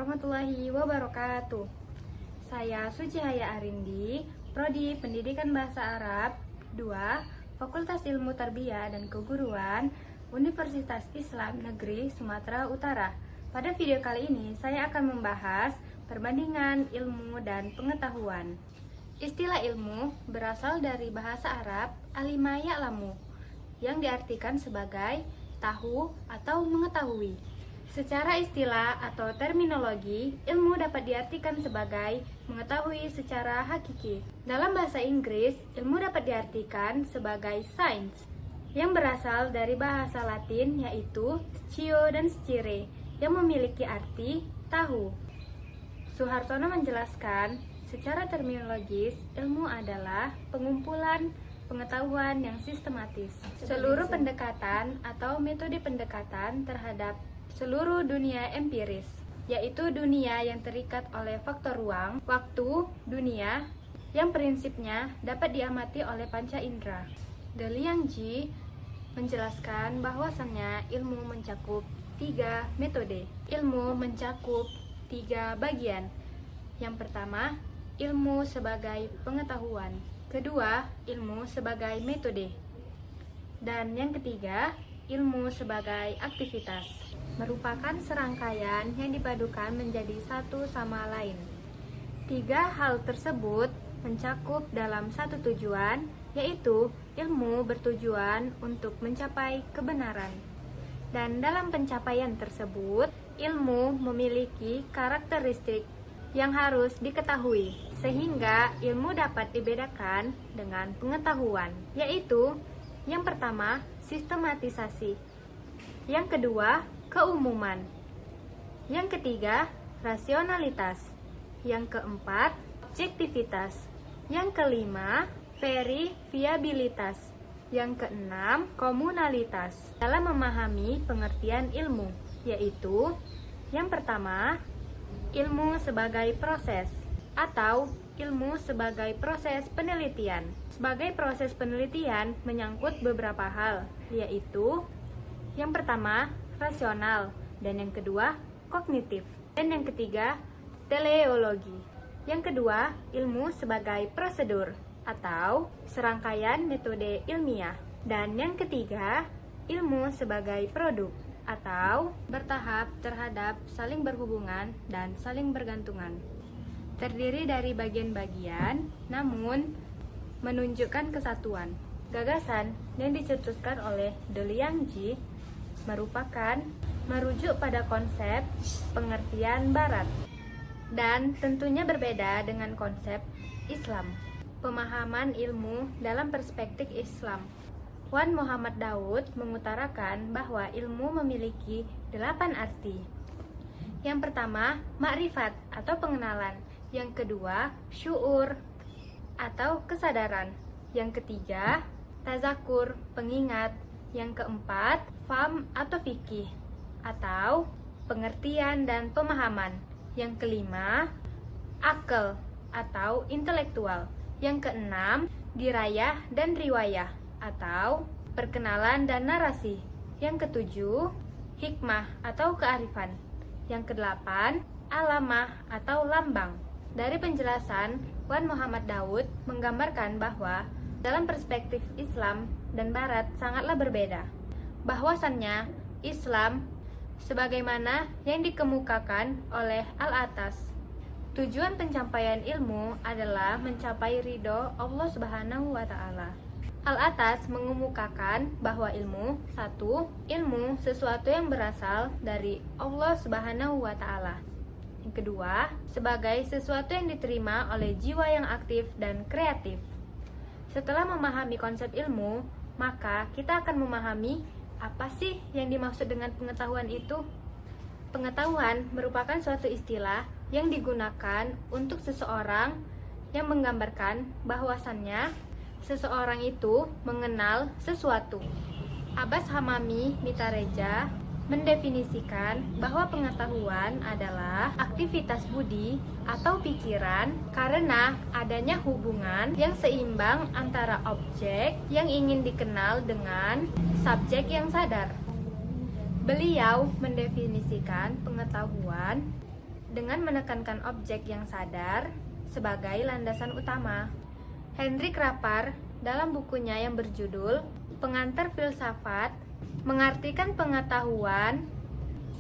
warahmatullahi wabarakatuh. Saya Suci Haya Arindi, Prodi Pendidikan Bahasa Arab 2, Fakultas Ilmu Tarbiyah dan Keguruan, Universitas Islam Negeri Sumatera Utara. Pada video kali ini, saya akan membahas perbandingan ilmu dan pengetahuan. Istilah ilmu berasal dari bahasa Arab alima ya'lamu, yang diartikan sebagai tahu atau mengetahui. Secara istilah atau terminologi, ilmu dapat diartikan sebagai mengetahui secara hakiki. Dalam bahasa Inggris, ilmu dapat diartikan sebagai science, yang berasal dari bahasa Latin yaitu scio dan scire, yang memiliki arti tahu. Suhartono menjelaskan, secara terminologis, ilmu adalah pengumpulan pengetahuan yang sistematis. Seluruh pendekatan atau metode pendekatan terhadap seluruh dunia empiris, yaitu dunia yang terikat oleh faktor ruang, waktu, dunia, yang prinsipnya dapat diamati oleh panca indera. De Liangji menjelaskan bahwasannya ilmu mencakup 3 metode. Ilmu mencakup 3 bagian. Yang pertama, ilmu sebagai pengetahuan. Kedua, ilmu sebagai metode. Dan yang ketiga, ilmu sebagai aktivitas, merupakan serangkaian yang dipadukan menjadi satu sama lain. 3 hal tersebut mencakup dalam satu tujuan, yaitu ilmu bertujuan untuk mencapai kebenaran. Dan dalam pencapaian tersebut, ilmu memiliki karakteristik yang harus diketahui, sehingga ilmu dapat dibedakan dengan pengetahuan, yaitu yang pertama, sistematisasi. Yang kedua, keumuman. Yang ketiga, rasionalitas. Yang keempat, objektivitas. Yang kelima, verifiabilitas. Yang keenam, komunalitas. Dalam memahami pengertian ilmu, yaitu yang pertama, ilmu sebagai proses atau ilmu sebagai proses penelitian. Sebagai proses penelitian menyangkut beberapa hal, yaitu yang pertama, rasional, dan yang kedua, kognitif, dan yang ketiga, teleologi. Yang kedua, ilmu sebagai prosedur atau serangkaian metode ilmiah, dan yang ketiga, ilmu sebagai produk atau bertahap terhadap saling berhubungan dan saling bergantungan. Terdiri dari bagian-bagian, namun menunjukkan kesatuan. Gagasan yang dicetuskan oleh De Liangji merupakan merujuk pada konsep pengertian Barat dan tentunya berbeda dengan konsep Islam. Pemahaman ilmu dalam perspektif Islam. Wan Muhammad Daud mengutarakan bahwa ilmu memiliki 8 arti. Yang pertama, makrifat atau pengenalan. Yang kedua, syuur atau kesadaran. Yang ketiga, tazakur, pengingat. Yang keempat, faham atau fikih atau pengertian dan pemahaman. Yang kelima, akal atau intelektual. Yang keenam, dirayah dan riwayah atau perkenalan dan narasi. Yang ketujuh, hikmah atau kearifan. Yang kedelapan, alamah atau lambang. Dari penjelasan, Wan Muhammad Daud menggambarkan bahwa dalam perspektif Islam dan Barat sangatlah berbeda. Bahwasannya Islam sebagaimana yang dikemukakan oleh Al-Atas, tujuan pencapaian ilmu adalah mencapai ridho Allah Subhanahu wa Ta'ala. Al-Atas mengemukakan bahwa ilmu, satu, ilmu sesuatu yang berasal dari Allah Subhanahu wa Ta'ala. Yang kedua, sebagai sesuatu yang diterima oleh jiwa yang aktif dan kreatif. Setelah memahami konsep ilmu, maka kita akan memahami apa sih yang dimaksud dengan pengetahuan itu. Pengetahuan merupakan suatu istilah yang digunakan untuk seseorang yang menggambarkan bahwasannya seseorang itu mengenal sesuatu. Abbas Hamami Mitareja mendefinisikan bahwa pengetahuan adalah aktivitas budi atau pikiran karena adanya hubungan yang seimbang antara objek yang ingin dikenal dengan subjek yang sadar. Beliau mendefinisikan pengetahuan dengan menekankan objek yang sadar sebagai landasan utama. Hendrik Rapar dalam bukunya yang berjudul Pengantar Filsafat mengartikan pengetahuan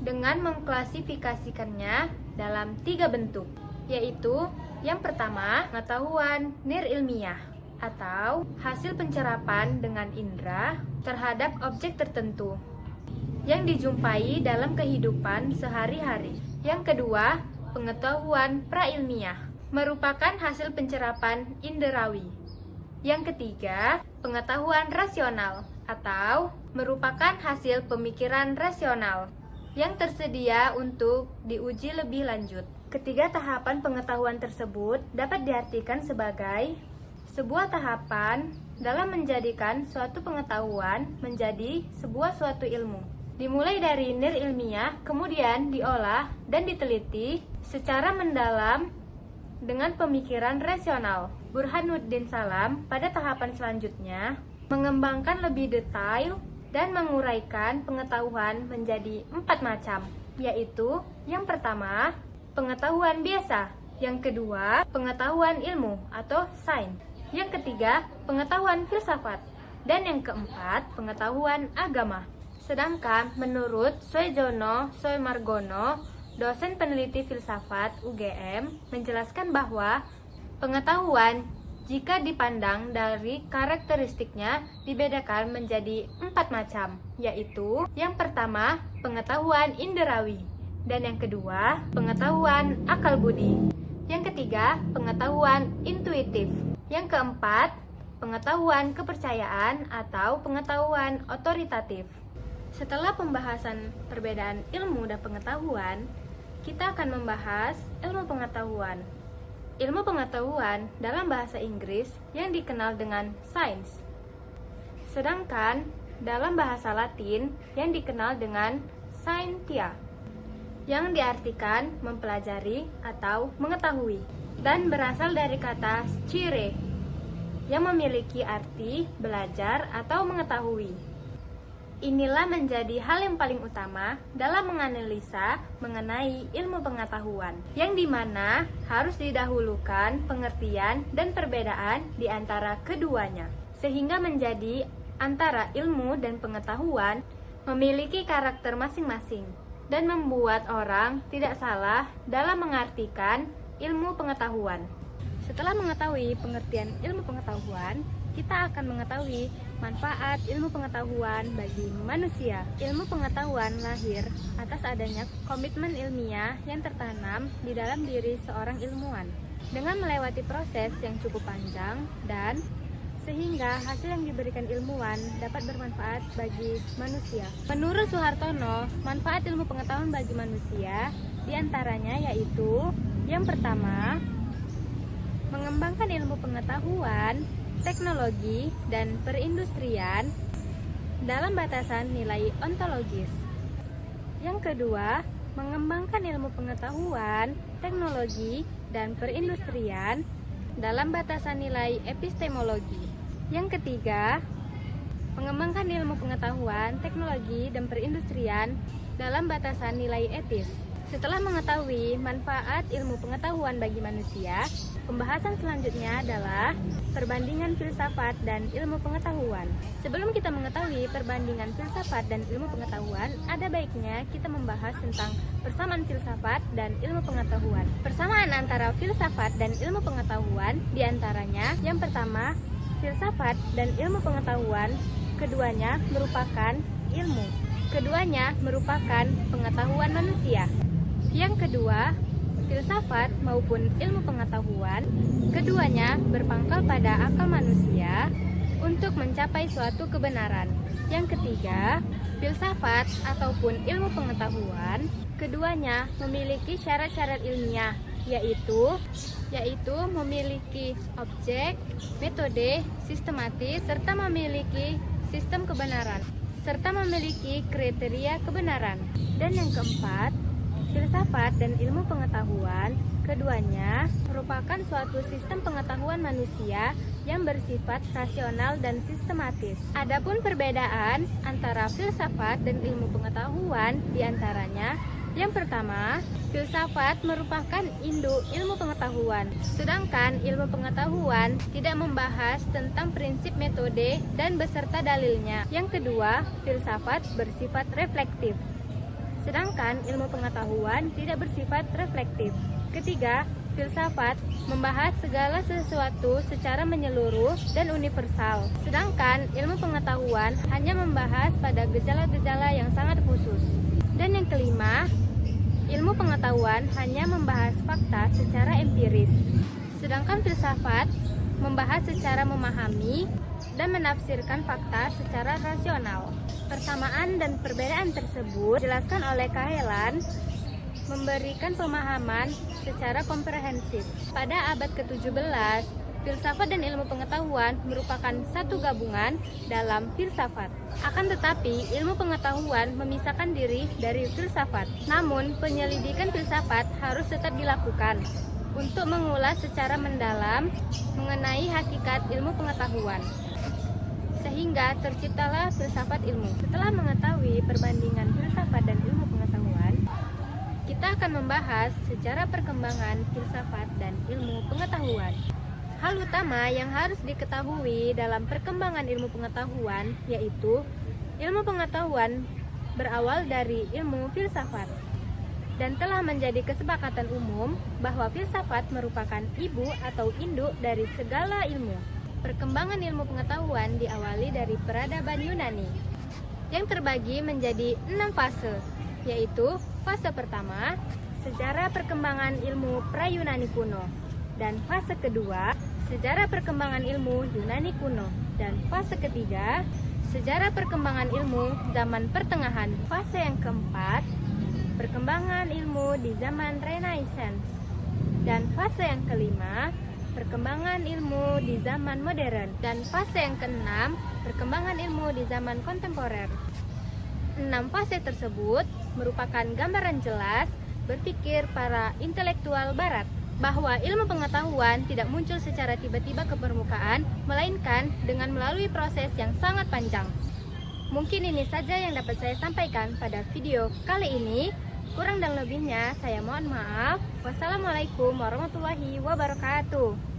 dengan mengklasifikasikannya dalam 3 bentuk, yaitu yang pertama, pengetahuan nir-ilmiah atau hasil pencerapan dengan indera terhadap objek tertentu yang dijumpai dalam kehidupan sehari-hari. Yang kedua, pengetahuan prailmiah merupakan hasil pencerapan inderawi. Yang ketiga, pengetahuan rasional atau merupakan hasil pemikiran rasional yang tersedia untuk diuji lebih lanjut. Ketiga tahapan pengetahuan tersebut dapat diartikan sebagai sebuah tahapan dalam menjadikan suatu pengetahuan menjadi sebuah suatu ilmu. Dimulai dari nir ilmiah, kemudian diolah dan diteliti secara mendalam dengan pemikiran rasional. Burhanuddin Salam pada tahapan selanjutnya mengembangkan lebih detail dan menguraikan pengetahuan menjadi 4 macam, yaitu yang pertama, pengetahuan biasa, yang kedua, pengetahuan ilmu atau sains, yang ketiga, pengetahuan filsafat, dan yang keempat, pengetahuan agama. Sedangkan menurut Soejono Soemargono, dosen peneliti filsafat UGM, menjelaskan bahwa pengetahuan jika dipandang dari karakteristiknya dibedakan menjadi 4 macam, yaitu yang pertama, pengetahuan inderawi, dan yang kedua, pengetahuan akal budi, yang ketiga, pengetahuan intuitif, yang keempat, pengetahuan kepercayaan atau pengetahuan otoritatif. Setelah pembahasan perbedaan ilmu dan pengetahuan, kita akan membahas ilmu pengetahuan. Ilmu pengetahuan dalam bahasa Inggris yang dikenal dengan science. Sedangkan dalam bahasa Latin yang dikenal dengan scientia, yang diartikan mempelajari atau mengetahui, dan berasal dari kata scire, yang memiliki arti belajar atau mengetahui. Inilah menjadi hal yang paling utama dalam menganalisa mengenai ilmu pengetahuan, yang dimana harus didahulukan pengertian dan perbedaan di antara keduanya, sehingga menjadi antara ilmu dan pengetahuan memiliki karakter masing-masing, dan membuat orang tidak salah dalam mengartikan ilmu pengetahuan. Setelah mengetahui pengertian ilmu pengetahuan, kita akan mengetahui manfaat ilmu pengetahuan bagi manusia. Ilmu pengetahuan lahir atas adanya komitmen ilmiah yang tertanam di dalam diri seorang ilmuwan dengan melewati proses yang cukup panjang dan sehingga hasil yang diberikan ilmuwan dapat bermanfaat bagi manusia. Menurut Suhartono, manfaat ilmu pengetahuan bagi manusia diantaranya yaitu yang pertama, mengembangkan ilmu pengetahuan, teknologi, dan perindustrian dalam batasan nilai ontologis. Yang kedua, mengembangkan ilmu pengetahuan, teknologi, dan perindustrian dalam batasan nilai epistemologi. Yang ketiga, mengembangkan ilmu pengetahuan, teknologi, dan perindustrian dalam batasan nilai etis. Setelah mengetahui manfaat ilmu pengetahuan bagi manusia, pembahasan selanjutnya adalah perbandingan filsafat dan ilmu pengetahuan. Sebelum kita mengetahui perbandingan filsafat dan ilmu pengetahuan, ada baiknya kita membahas tentang persamaan filsafat dan ilmu pengetahuan. Persamaan antara filsafat dan ilmu pengetahuan diantaranya yang pertama, filsafat dan ilmu pengetahuan keduanya merupakan ilmu. Keduanya merupakan pengetahuan manusia. Yang kedua, filsafat maupun ilmu pengetahuan, keduanya berpangkal pada akal manusia untuk mencapai suatu kebenaran. Yang ketiga, filsafat ataupun ilmu pengetahuan, keduanya memiliki syarat-syarat ilmiah, yaitu memiliki objek, metode, sistematis, serta memiliki sistem kebenaran, serta memiliki kriteria kebenaran. Dan yang keempat, filsafat dan ilmu pengetahuan keduanya merupakan suatu sistem pengetahuan manusia yang bersifat rasional dan sistematis. Adapun perbedaan antara filsafat dan ilmu pengetahuan diantaranya Yang pertama, filsafat merupakan induk ilmu pengetahuan, sedangkan ilmu pengetahuan tidak membahas tentang prinsip metode dan beserta dalilnya. Yang kedua, filsafat bersifat reflektif, sedangkan ilmu pengetahuan tidak bersifat reflektif. Ketiga, filsafat membahas segala sesuatu secara menyeluruh dan universal, sedangkan ilmu pengetahuan hanya membahas pada gejala-gejala yang sangat khusus. Dan yang kelima, ilmu pengetahuan hanya membahas fakta secara empiris, sedangkan filsafat membahas secara memahami dan menafsirkan fakta secara rasional. Persamaan dan perbedaan tersebut dijelaskan oleh Cahelan memberikan pemahaman secara komprehensif. Pada abad ke-17, filsafat dan ilmu pengetahuan merupakan satu gabungan dalam filsafat. Akan tetapi, ilmu pengetahuan memisahkan diri dari filsafat. Namun, penyelidikan filsafat harus tetap dilakukan untuk mengulas secara mendalam mengenai hakikat ilmu pengetahuan, sehingga terciptalah filsafat ilmu. Setelah mengetahui perbandingan filsafat dan ilmu pengetahuan, kita akan membahas sejarah perkembangan filsafat dan ilmu pengetahuan. Hal utama yang harus diketahui dalam perkembangan ilmu pengetahuan yaitu ilmu pengetahuan berawal dari ilmu filsafat dan telah menjadi kesepakatan umum bahwa filsafat merupakan ibu atau induk dari segala ilmu. Perkembangan ilmu pengetahuan diawali dari peradaban Yunani yang terbagi menjadi 6 fase, yaitu fase pertama, sejarah perkembangan ilmu pra-Yunani kuno, dan fase kedua, sejarah perkembangan ilmu Yunani kuno, dan fase ketiga, sejarah perkembangan ilmu zaman pertengahan. Fase yang keempat, perkembangan ilmu di zaman Renaissance, dan fase yang kelima, perkembangan ilmu di zaman modern, dan fase yang keenam, perkembangan ilmu di zaman kontemporer. 6 fase tersebut merupakan gambaran jelas berpikir para intelektual barat bahwa ilmu pengetahuan tidak muncul secara tiba-tiba ke permukaan, melainkan dengan melalui proses yang sangat panjang. Mungkin ini saja yang dapat saya sampaikan pada video kali ini. Kurang dan lebihnya saya mohon maaf. Wassalamualaikum warahmatullahi wabarakatuh.